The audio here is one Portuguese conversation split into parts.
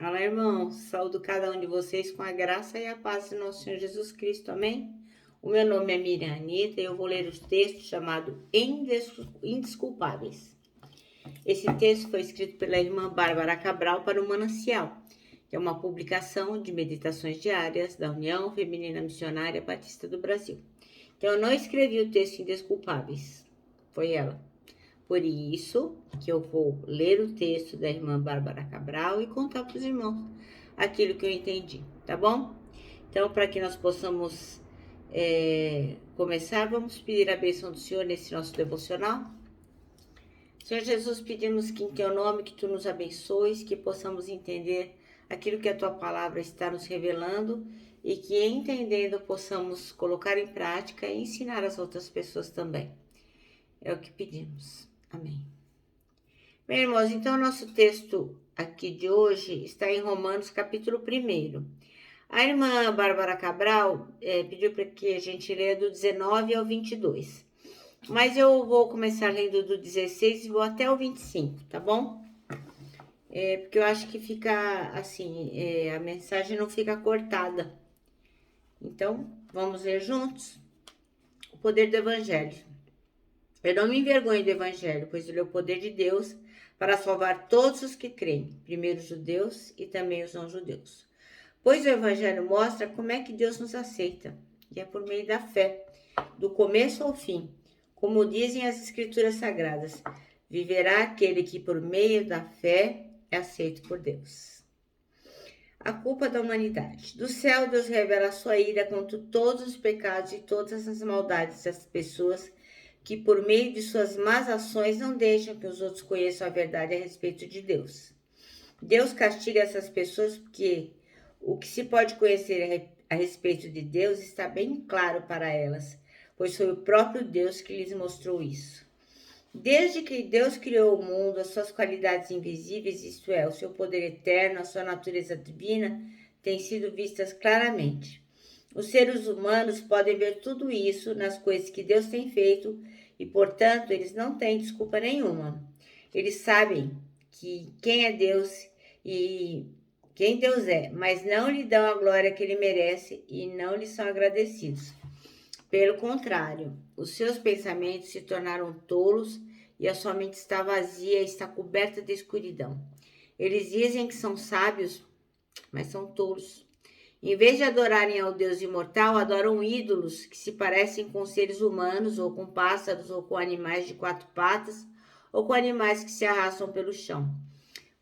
Fala, irmãos. Saúdo cada um de vocês com a graça e a paz de nosso Senhor Jesus Cristo. Amém? O meu nome é Miriam Anitta e eu vou ler os textos chamados Indesculpáveis. Esse texto foi escrito pela irmã Bárbara Cabral para o Manancial, que é uma publicação de meditações diárias da União Feminina Missionária Batista do Brasil. Então, eu não escrevi o texto Indesculpáveis, foi ela. Por isso que eu vou ler o texto da irmã Bárbara Cabral e contar para os irmãos aquilo que eu entendi, tá bom? Então, para que nós possamos começar, vamos pedir a bênção do Senhor nesse nosso devocional. Senhor Jesus, pedimos que em teu nome que tu nos abençoes, que possamos entender aquilo que a tua palavra está nos revelando e que entendendo possamos colocar em prática e ensinar as outras pessoas também. É o que pedimos. Amém. Bem, irmãos, então nosso texto aqui de hoje está em Romanos capítulo 1. A irmã Bárbara Cabral pediu para que a gente leia do 19 ao 22. Mas eu vou começar lendo do 16 e vou até o 25, tá bom? Porque eu acho que fica assim, a mensagem não fica cortada. Então, vamos ler juntos? O poder do Evangelho. Eu não me envergonho do Evangelho, pois ele é o poder de Deus para salvar todos os que creem, primeiro os judeus e também os não-judeus. Pois o Evangelho mostra como é que Deus nos aceita, e é por meio da fé, do começo ao fim. Como dizem as Escrituras Sagradas, viverá aquele que por meio da fé é aceito por Deus. A culpa da humanidade. Do céu, Deus revela a sua ira contra todos os pecados e todas as maldades das pessoas que por meio de suas más ações não deixam que os outros conheçam a verdade a respeito de Deus. Deus castiga essas pessoas porque o que se pode conhecer a respeito de Deus está bem claro para elas, pois foi o próprio Deus que lhes mostrou isso. Desde que Deus criou o mundo, as suas qualidades invisíveis, isto é, o seu poder eterno, a sua natureza divina, têm sido vistas claramente. Os seres humanos podem ver tudo isso nas coisas que Deus tem feito e, portanto, eles não têm desculpa nenhuma. Eles sabem quem é Deus e quem Deus é, mas não lhe dão a glória que ele merece e não lhe são agradecidos. Pelo contrário, os seus pensamentos se tornaram tolos e a sua mente está vazia e está coberta de escuridão. Eles dizem que são sábios, mas são tolos. Em vez de adorarem ao Deus imortal, adoram ídolos que se parecem com seres humanos, ou com pássaros, ou com animais de 4 patas, ou com animais que se arrastam pelo chão.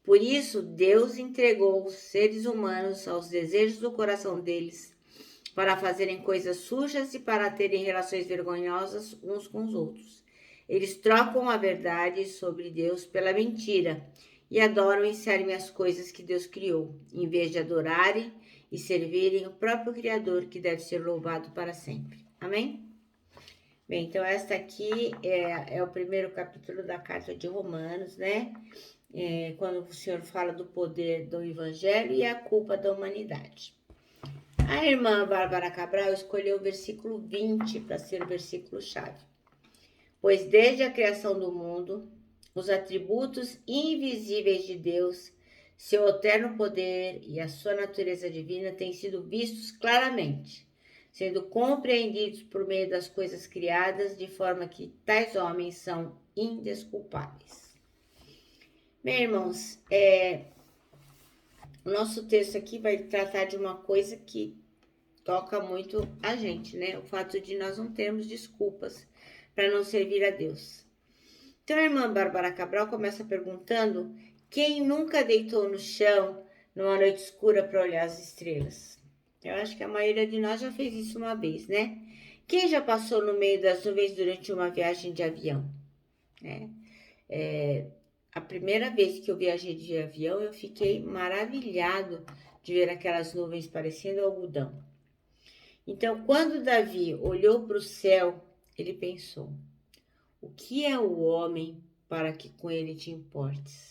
Por isso, Deus entregou os seres humanos aos desejos do coração deles, para fazerem coisas sujas e para terem relações vergonhosas uns com os outros. Eles trocam a verdade sobre Deus pela mentira e adoram e servem as coisas que Deus criou, em vez de adorarem e servirem o próprio Criador, que deve ser louvado para sempre. Amém? Bem, então esta aqui é o primeiro capítulo da carta de Romanos, né? Quando o Senhor fala do poder do Evangelho e a culpa da humanidade. A irmã Bárbara Cabral escolheu o versículo 20 para ser o versículo-chave. Pois desde a criação do mundo, os atributos invisíveis de Deus, seu eterno poder e a sua natureza divina têm sido vistos claramente, sendo compreendidos por meio das coisas criadas, de forma que tais homens são indesculpáveis. Bem, irmãos, o nosso texto aqui vai tratar de uma coisa que toca muito a gente, né? O fato de nós não termos desculpas para não servir a Deus. Então, a irmã Bárbara Cabral começa perguntando quem nunca deitou no chão numa noite escura para olhar as estrelas. Eu acho que a maioria de nós já fez isso uma vez, né? Quem já passou no meio das nuvens durante uma viagem de avião? A primeira vez que eu viajei de avião, eu fiquei maravilhado de ver aquelas nuvens parecendo algodão. Então, quando Davi olhou para o céu, ele pensou: o que é o homem para que com ele te importes?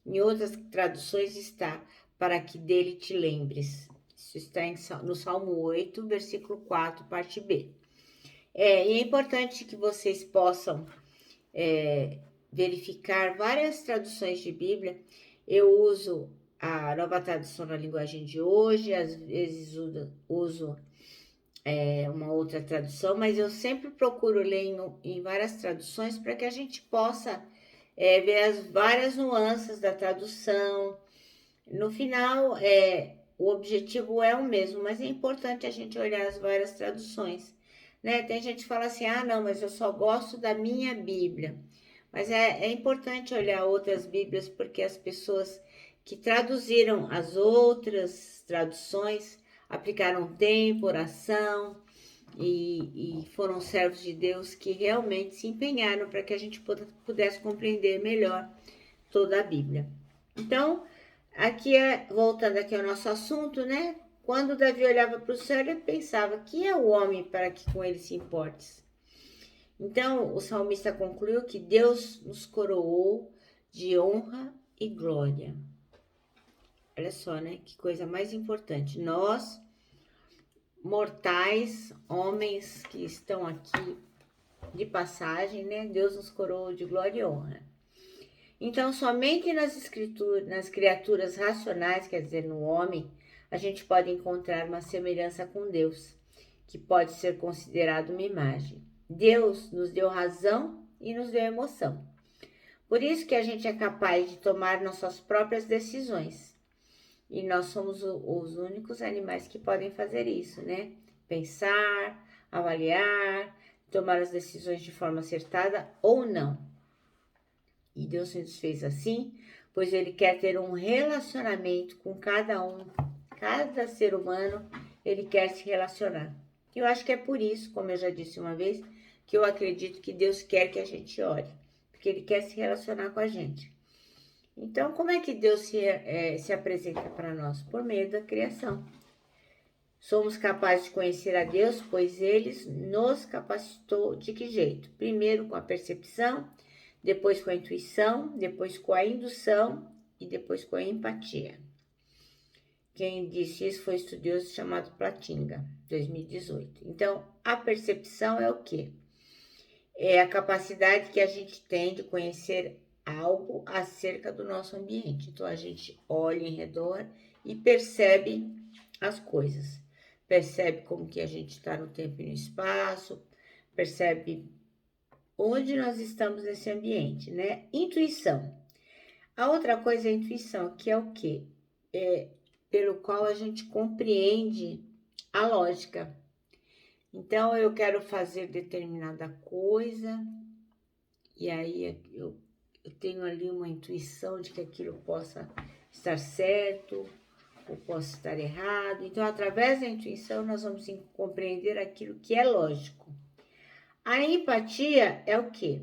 Em outras traduções está: para que dele te lembres. Isso está no Salmo 8, versículo 4, parte B. E é importante que vocês possam verificar várias traduções de Bíblia. Eu uso a nova tradução na linguagem de hoje, às vezes uso uma outra tradução, mas eu sempre procuro ler em várias traduções para que a gente possa ver as várias nuances da tradução. No final, o objetivo é o mesmo, mas é importante a gente olhar as várias traduções, né? Tem gente que fala assim, ah, não, mas eu só gosto da minha Bíblia. Mas é importante olhar outras Bíblias, porque as pessoas que traduziram as outras traduções aplicaram tempo, oração e foram servos de Deus que realmente se empenharam para que a gente pudesse compreender melhor toda a Bíblia. Então, aqui voltando aqui ao nosso assunto, né? Quando Davi olhava para o céu, ele pensava, quem é o homem para que com ele se importes? Então, o salmista concluiu que Deus nos coroou de honra e glória. Olha só, né? Que coisa mais importante. Nós, mortais, homens que estão aqui de passagem, né? Deus nos coroou de glória e honra. Então, somente nas escrituras, nas criaturas racionais, quer dizer, no homem, a gente pode encontrar uma semelhança com Deus, que pode ser considerado uma imagem. Deus nos deu razão e nos deu emoção. Por isso que a gente é capaz de tomar nossas próprias decisões. E nós somos os únicos animais que podem fazer isso, né? Pensar, avaliar, tomar as decisões de forma acertada ou não. E Deus nos fez assim, pois Ele quer ter um relacionamento com cada ser humano, Ele quer se relacionar. Eu acho que é por isso, como eu já disse uma vez, que eu acredito que Deus quer que a gente ore, porque Ele quer se relacionar com a gente. Então, como é que Deus se apresenta para nós? Por meio da criação. Somos capazes de conhecer a Deus, pois Ele nos capacitou de que jeito? Primeiro com a percepção, depois com a intuição, depois com a indução e depois com a empatia. Quem disse isso foi um estudioso chamado Platinga, 2018. Então, a percepção é o quê? É a capacidade que a gente tem de conhecer algo acerca do nosso ambiente. Então, a gente olha em redor e percebe as coisas. Percebe como que a gente está no tempo e no espaço, percebe onde nós estamos nesse ambiente, né? Intuição. A outra coisa é a intuição, que é o quê? Pelo qual a gente compreende a lógica. Então, eu quero fazer determinada coisa, e aí eu tenho ali uma intuição de que aquilo possa estar certo, ou possa estar errado. Então, através da intuição, nós vamos compreender aquilo que é lógico. A empatia é o quê?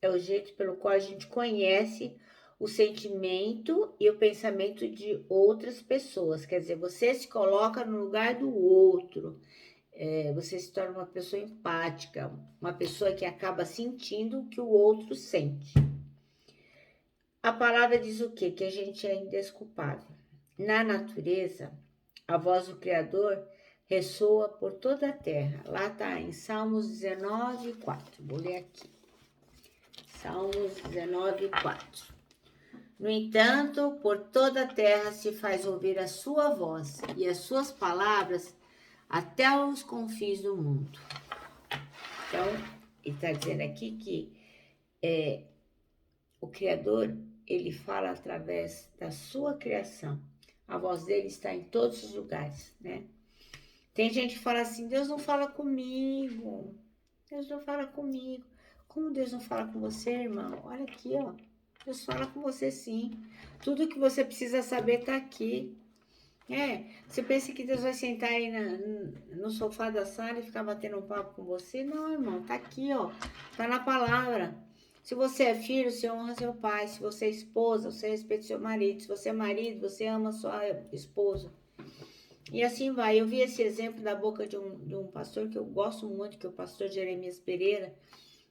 É o jeito pelo qual a gente conhece o sentimento e o pensamento de outras pessoas. Quer dizer, você se coloca no lugar do outro. Você se torna uma pessoa empática, uma pessoa que acaba sentindo o que o outro sente. A palavra diz o quê? Que a gente é indesculpável. Na natureza, a voz do Criador ressoa por toda a terra. Lá está em Salmos 19, 4. Vou ler aqui. Salmos 19, 4. No entanto, por toda a terra se faz ouvir a sua voz e as suas palavras até os confins do mundo. Então, ele está dizendo aqui que o Criador, ele fala através da sua criação. A voz dele está em todos os lugares, né? Tem gente que fala assim, Deus não fala comigo. Deus não fala comigo. Como Deus não fala com você, irmão? Olha aqui, ó. Deus fala com você sim. Tudo que você precisa saber está aqui. Você pensa que Deus vai sentar aí no sofá da sala e ficar batendo um papo com você? Não, irmão, tá aqui, ó. Tá na palavra. Se você é filho, você honra seu pai. Se você é esposa, você respeita seu marido. Se você é marido, você ama sua esposa. E assim vai. Eu vi esse exemplo da boca de um pastor que eu gosto muito, que é o pastor Jeremias Pereira.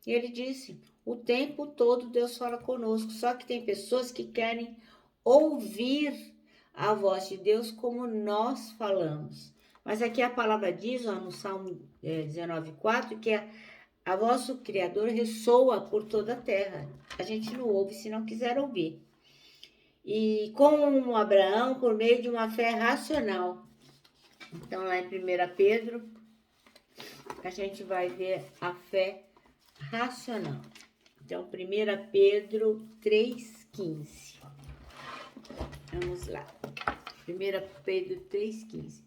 E ele disse, o tempo todo Deus fala conosco. Só que tem pessoas que querem ouvir a voz de Deus como nós falamos. Mas aqui a palavra diz, ó, no Salmo 19,4, que a voz do Criador ressoa por toda a terra. A gente não ouve se não quiser ouvir. e como Abraão, por meio de uma fé racional. Então, lá em 1 Pedro, a gente vai ver a fé racional. Então, 1 Pedro 3,15. Vamos lá. 1 Pedro 3,15.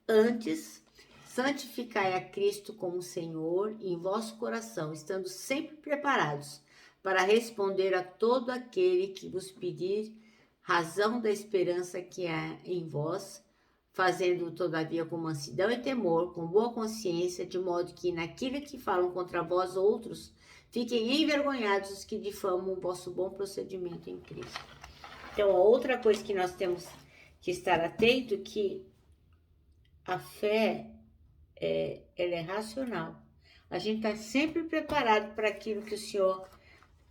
Antes, santificai a Cristo como Senhor em vosso coração, estando sempre preparados para responder a todo aquele que vos pedir razão da esperança que há em vós, fazendo todavia com mansidão e temor, com boa consciência, de modo que naquilo que falam contra vós outros, fiquem envergonhados os que difamam o vosso bom procedimento em Cristo. Então, a outra coisa que nós temos que estar atento é que a fé, ela é racional. A gente está sempre preparado para aquilo que o Senhor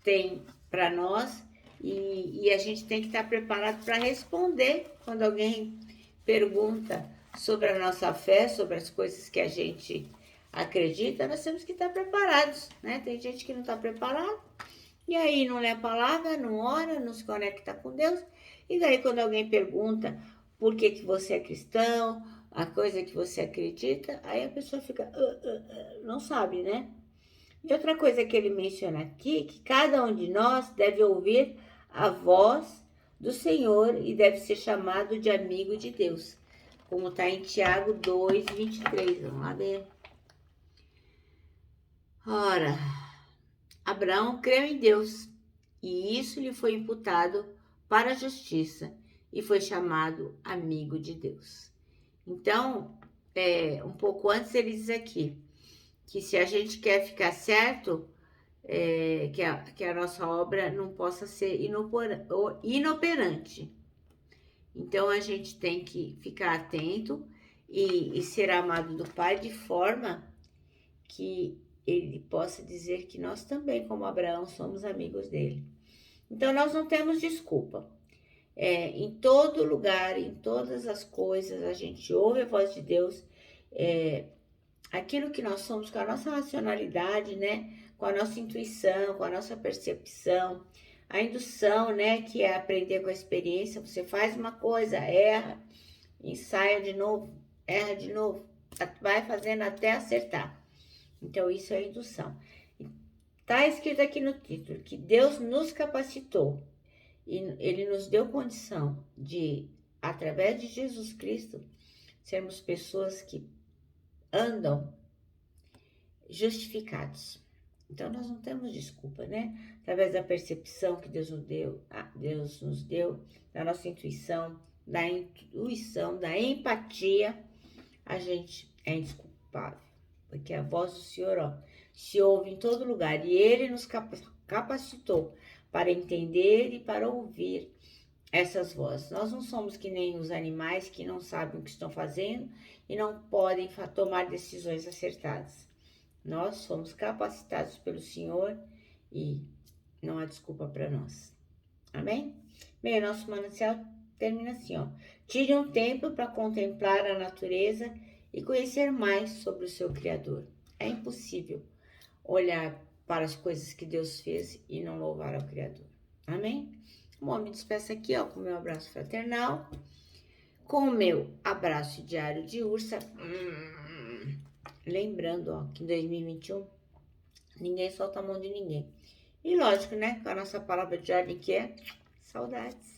tem para nós e a gente tem que estar preparado para responder quando alguém pergunta sobre a nossa fé, sobre as coisas que a gente acredita, nós temos que estar preparados, né? Tem gente que não está preparado e aí não lê a palavra, não ora, não se conecta com Deus. E daí quando alguém pergunta por que você é cristão, a coisa que você acredita, aí a pessoa fica, não sabe, né? E outra coisa que ele menciona aqui, que cada um de nós deve ouvir a voz do Senhor e deve ser chamado de amigo de Deus, como está em Tiago 2,23. Vamos lá ver. Ora, Abraão creu em Deus e isso lhe foi imputado para a justiça e foi chamado amigo de Deus. Então, um pouco antes ele diz aqui, que se a gente quer ficar certo, que a nossa obra não possa ser inoperante. Então, a gente tem que ficar atento e ser amado do Pai de forma que ele possa dizer que nós também, como Abraão, somos amigos dele. Então, nós não temos desculpa. Em todo lugar, em todas as coisas, a gente ouve a voz de Deus, aquilo que nós somos com a nossa racionalidade, né? Com a nossa intuição, com a nossa percepção, a indução, né? Que é aprender com a experiência. Você faz uma coisa, erra, ensaia de novo, erra de novo, vai fazendo até acertar. Então, isso é a indução. Está escrito aqui no título que Deus nos capacitou e Ele nos deu condição de, através de Jesus Cristo, sermos pessoas que andam justificados. Então, nós não temos desculpa, né? Através da percepção que Deus nos deu, da nossa intuição, da empatia, a gente é indesculpável. Porque a voz do Senhor, se ouve em todo lugar. E Ele nos capacitou para entender e para ouvir essas vozes. Nós não somos que nem os animais que não sabem o que estão fazendo e não podem tomar decisões acertadas. Nós somos capacitados pelo Senhor e não há desculpa para nós. Amém? Bem, o nosso manancial termina assim, Tire um tempo para contemplar a natureza e conhecer mais sobre o seu Criador. É impossível olhar para as coisas que Deus fez e não louvar ao Criador. Amém? Bom, me despeço aqui, com o meu abraço fraternal, com o meu abraço diário de ursa. Lembrando, que em 2021 ninguém solta a mão de ninguém. E lógico, né? Com a nossa palavra de ordem que é saudades.